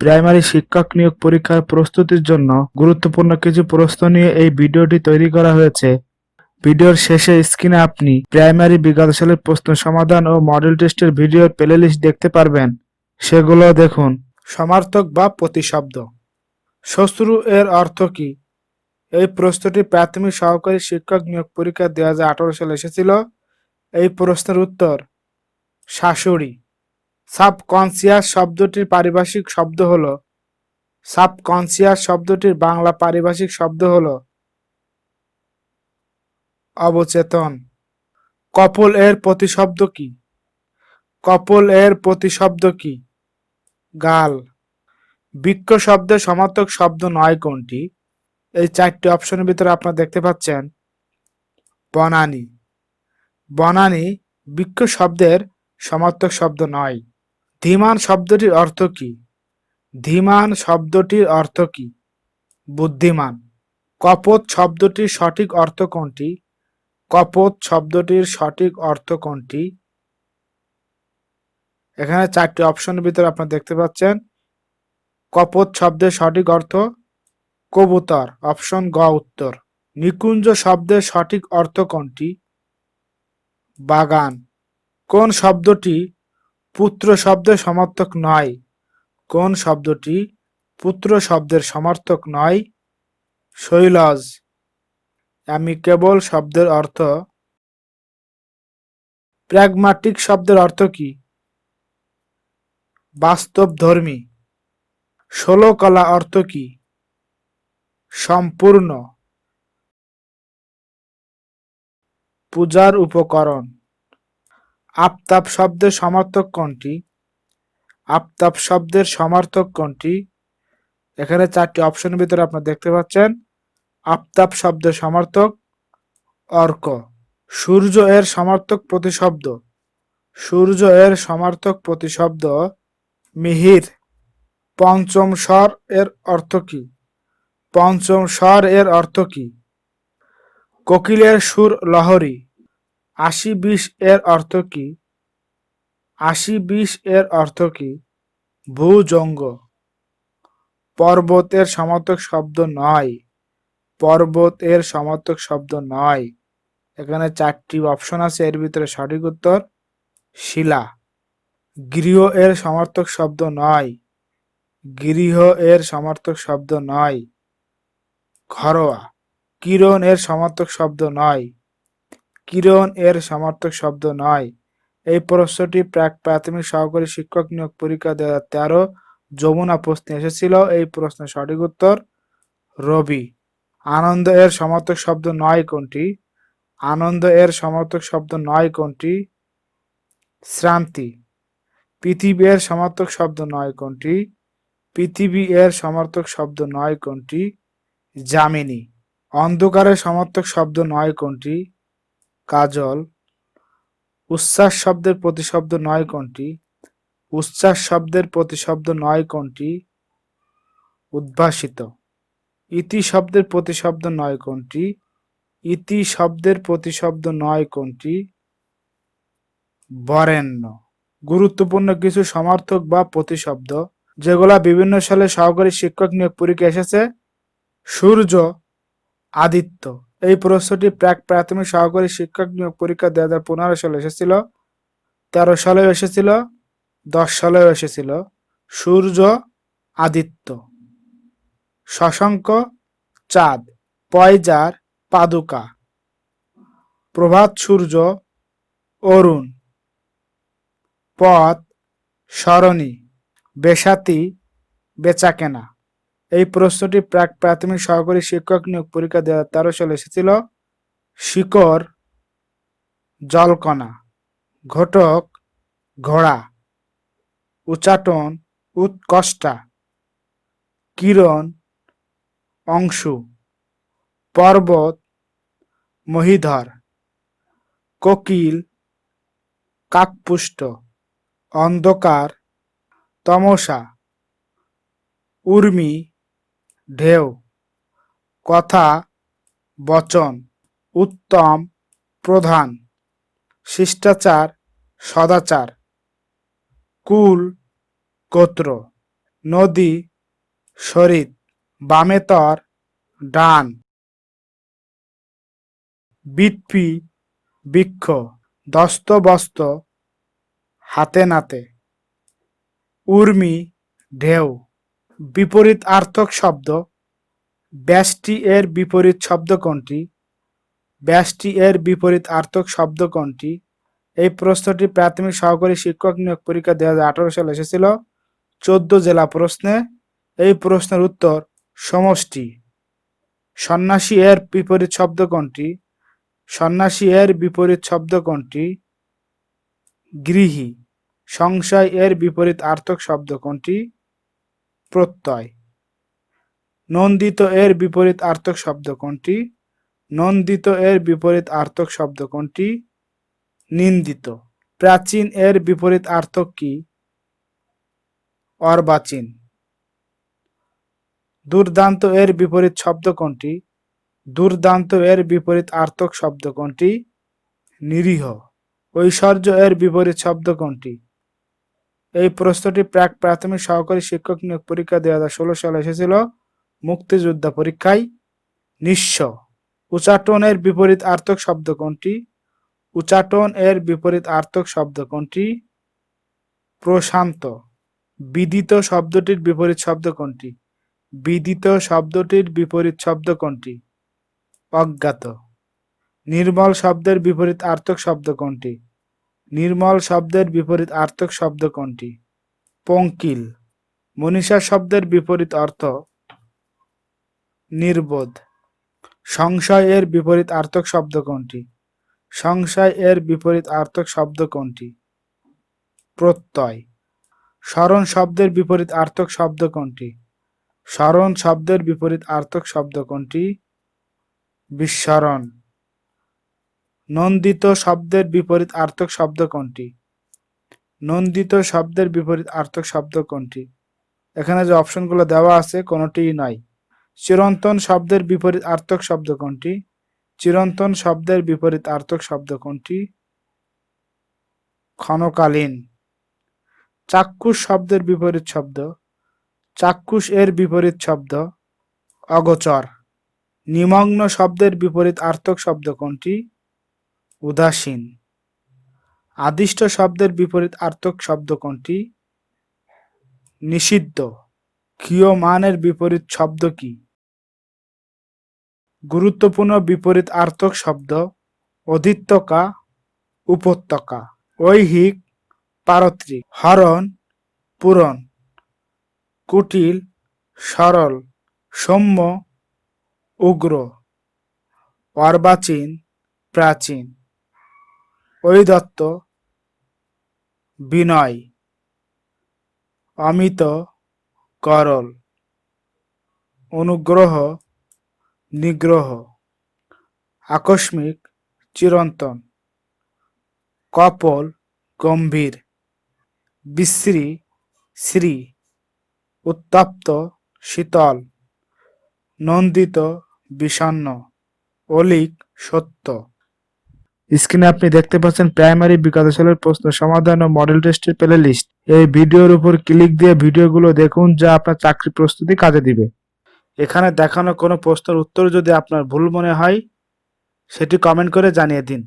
Primary শিক্ষক নিয়োগ পরীক্ষার প্রস্তুতির জন্য গুরুত্বপূর্ণ কিছু প্রশ্ন নিয়ে এই ভিডিওটি তৈরি করা হয়েছে। ভিডিওর শেষে স্ক্রিনে আপনি প্রাইমারি বিগত সালের প্রশ্ন সমাধান ও মডেল টেস্টের ভিডিওর প্লেলিস্ট দেখতে পারবেন। সেগুলো দেখুন। সমার্থক বা প্রতিশব্দ। শ্বশ্রু এর অর্থ কি? এই প্রশ্নটি প্রাথমিক সহকারী শিক্ষক নিয়োগ পরীক্ষা 2018 সালে এসেছিল। এই প্রশ্নের উত্তর শাশুড়ি। সাবকনসিয়াস শব্দটির পারিভাষিক শব্দ হল সাবকনসিয়াস শব্দটির বাংলা পারিভাষিক শব্দ হল অবচেতন। কপল এর প্রতিশব্দ কি? কপল এর প্রতিশব্দ কি? গাল। বৃক্ষ শব্দের সমার্থক শব্দ নয় কোনটি? এই চারটি অপশনের ভিতরে আপনারা দেখতে পাচ্ছেন বনানী। বনানী বৃক্ষ শব্দের সমার্থক শব্দ নয়। ধীমান শব্দটির অর্থ কি? ধীমান শব্দটির অর্থ কি? বুদ্ধিমান। কপোত শব্দটির সঠিক অর্থ কোনটি? কপোত শব্দটির সঠিক অর্থ কোনটি? এখানে চারটি অপশনের ভিতরে আপনারা দেখতে পাচ্ছেন কপোত শব্দের সঠিক অর্থ কবুতর, অপশন গ উত্তর। নিকুঞ্জ শব্দের সঠিক অর্থ কোনটি? বাগান। কোন শব্দটি পুত্র শব্দের সমার্থক নয়? কোন শব্দটি পুত্র শব্দের সমার্থক নয়? শৈলজ। অ্যামিকেবল শব্দের অর্থ প্র্যাগম্যাটিক শব্দের অর্থ কি? বাস্তবধর্মী। ষোলকলা অর্থ কি? সম্পূর্ণ। পূজার উপকরণ। আফতাব শব্দের সমার্থক কোনটি? আফতাব শব্দের সমার্থক কোনটি? এখানে চারটি অপশনের ভিতরে আপনারা দেখতে পাচ্ছেন আফতাব শব্দের সমার্থক অর্ক। সূর্য এর সমার্থক প্রতিশব্দ। সূর্য এর সমার্থক প্রতিশব্দ মিহির। পঞ্চম স্বর এর অর্থ কি? পঞ্চম স্বর এর অর্থ কি? কোকিলের সুর লহরী। ৮০-২০ এর অর্থ কি? ৮০-২০ এর অর্থ কি? ভুজঙ্গ। পর্বত এর সমার্থক শব্দ নয়। পর্বত এর সমার্থক শব্দ নয়। এখানে চারটি অপশন আছে, এর ভিতরে সঠিক উত্তর শিলা। গৃহ এর সমার্থক শব্দ নয়। গৃহ এর সমার্থক শব্দ নয় ঘরোয়া। কিরণ এর সমার্থক শব্দ নয়। কিরণ এর সমার্থক শব্দ নয়। এই প্রশ্নটি প্রাথমিক সহকারী শিক্ষক নিয়োগ পরীক্ষা 2013 যমুনা প্রশ্নে এসেছিল। এই প্রশ্নের সঠিক উত্তর রবি। আনন্দ এর সমার্থক শব্দ নয় কোনটি? আনন্দ এর সমার্থক শব্দ নয় কোনটি? শ্রান্তি। পৃথিবী এর সমার্থক শব্দ নয় কোনটি? পৃথিবী এর সমার্থক শব্দ নয় কোনটি? যামিনী। অন্ধকারের সমার্থক শব্দ নয় কোনটি? কাজল। উচ্ছ্বাস শব্দের প্রতিশব্দ নয় কোনটি? উচ্ছ্বাস শব্দের প্রতিশব্দ নয় কোনটি? উদ্ভাসিত। ইতি শব্দের প্রতিশব্দ নয় কোনটি? ইতি শব্দের প্রতিশব্দ নয় কোনটি? বরেণ্য। গুরুত্বপূর্ণ কিছু সমার্থক বা প্রতিশব্দ যেগুলা বিভিন্ন সালে সহকারী শিক্ষক নিয়োগ পরীক্ষা এসেছে। সূর্য, আদিত্য। এই প্রশ্নটি প্রাথমিক সহকারী শিক্ষক নিয়োগ পরীক্ষা 2015 সালে এসেছিল, 13 সালেও এসেছিল, 10 সালেও এসেছিল। সূর্য, আদিত্য। শশাঙ্ক, চাঁদ। পয়জার, পাদুকা। প্রভাত সূর্য, অরুণ। পথ, সরণি। বেসাতি, বেচাকেনা। এই প্রশ্নটি প্রাথমিক সহকারী শিক্ষক নিয়োগ পরীক্ষা 2013 সালে এসেছিল। শিকড়, জলকণা। ঘটক, ঘোড়া। উচাটন, উৎকষ্টা। কিরণ, অংশু। পর্বত, মহীধর। কোকিল, কাকপুষ্ট। অন্ধকার, তমসা। উর্মি, ঢেউ। কথা, বচন। উত্তম, প্রধান। শিষ্টাচার, সদাচার। কুল, গোত্র। নদী, শরীর, বামে তর, ডান, বিটপি, বৃক্ষ, দস্ত বস্ত, হাতে নাতে, উর্মি, ঢেউ। বিপরীতার্থক শব্দ, ব্যষ্টি এর বিপরীত শব্দ কোনটি? ব্যষ্টি এর বিপরীতার্থক শব্দ কোনটি? এই প্রশ্নটি প্রাথমিক সহকারী শিক্ষক নিয়োগ পরীক্ষা 2018 সালে এসেছিল 14 জেলা প্রশ্নে। এই প্রশ্নের উত্তর সমষ্টি। সন্ন্যাসী এর বিপরীত শব্দ কোনটি? সন্ন্যাসী এর বিপরীত শব্দ কোনটি? গৃহী। সংশয় এর বিপরীতার্থক শব্দ কোনটি? প্রত্যয়। নন্দিত এর বিপরীতার্থক শব্দ কোনটি? নন্দিত এর বিপরীতার্থক শব্দ কোনটি? নিন্দিত। প্রাচীন এর বিপরীতার্থক কি? অর্বাচীন। দুর্দান্ত এর বিপরীত শব্দ কোনটি? দুর্দান্ত এর বিপরীতার্থক শব্দ কোনটি? নিরীহ। ঐশ্বর্য এর বিপরীত শব্দ কোনটি? এই প্রশ্নটি প্রাক প্রাথমিক সহকারী শিক্ষক নিয়োগ পরীক্ষা 2016 সালে এসেছিল মুক্তিযোদ্ধা পরীক্ষায়। নিঃস্ব। উচাটন এর বিপরীতার্থক শব্দ কোনটি? উচাটন এর বিপরীতার্থক শব্দ কোনটি? প্রশান্ত। বিদিত শব্দটির বিপরীত শব্দ কোনটি? বিদিত শব্দটির বিপরীত শব্দ কোনটি? অজ্ঞাত। নির্মল শব্দের বিপরীতার্থক শব্দ কোনটি? নির্মল শব্দের বিপরীতার্থক শব্দ কোনটি? পঙ্কিল। মনীষা শব্দের বিপরীত অর্থ? নির্বোধ। সংশয় এর বিপরীতার্থক শব্দ কোনটি? সংশয় এর বিপরীতার্থক শব্দ কোনটি? প্রত্যয়। স্মরণ শব্দের বিপরীতার্থক শব্দ কোনটি? স্মরণ শব্দের বিপরীতার্থক শব্দ কোনটি? বিস্মরণ। নন্দিত শব্দের বিপরীতার্থক শব্দ কোনটি? নন্দিত শব্দের বিপরীতার্থক শব্দ কোনটি? এখানে যে অপশনগুলো দেওয়া আছে কোনোটিই নয়। চিরন্তন শব্দের বিপরীতার্থক শব্দ কোনটি? চিরন্তন শব্দের বিপরীতার্থক শব্দ কোনটি? ক্ষণকালীন। চাক্ষুষ শব্দের বিপরীত শব্দ? চাক্ষুষ এর বিপরীত শব্দ? অগোচর। নিমগ্ন শব্দের বিপরীতার্থক শব্দ কোনটি? উদাসীন। আদিষ্ট শব্দের বিপরীতার্থক শব্দ কোনটি? নিষিদ্ধ। ক্ষীয়মানের বিপরীত শব্দ কি? গুরুত্বপূর্ণ বিপরীতার্থক শব্দ? অধিত্যকা, উপত্যকা। ঐহিক, পারত্রিক। হরণ, পূরণ। কুটিল, সরল। সৌম্য, উগ্র। অর্বাচীন, প্রাচীন। ঐদত্ত, বিনয়। অমিত, করল। অনুগ্রহ, নিগ্রহ। আকস্মিক, চিরন্তন। কপল, গম্ভীর। বিশ্রী, শ্রী। উত্তপ্ত, শীতল। নন্দিত, বিষণ্ণ। অলিক, সত্য। স্ক্রিনে আপনি দেখতে পাচ্ছেন প্রাইমারি বিগত সালের প্রশ্ন সমাধান ও মডেল টেস্টের প্লে লিস্ট। এই ভিডিওর উপর ক্লিক দিয়ে ভিডিওগুলো দেখুন যা আপনার চাকরি প্রস্তুতি কাজে দিবে। এখানে দেখানো কোনো প্রশ্নের উত্তর যদি আপনার ভুল মনে হয় সেটি কমেন্ট করে জানিয়ে দিন।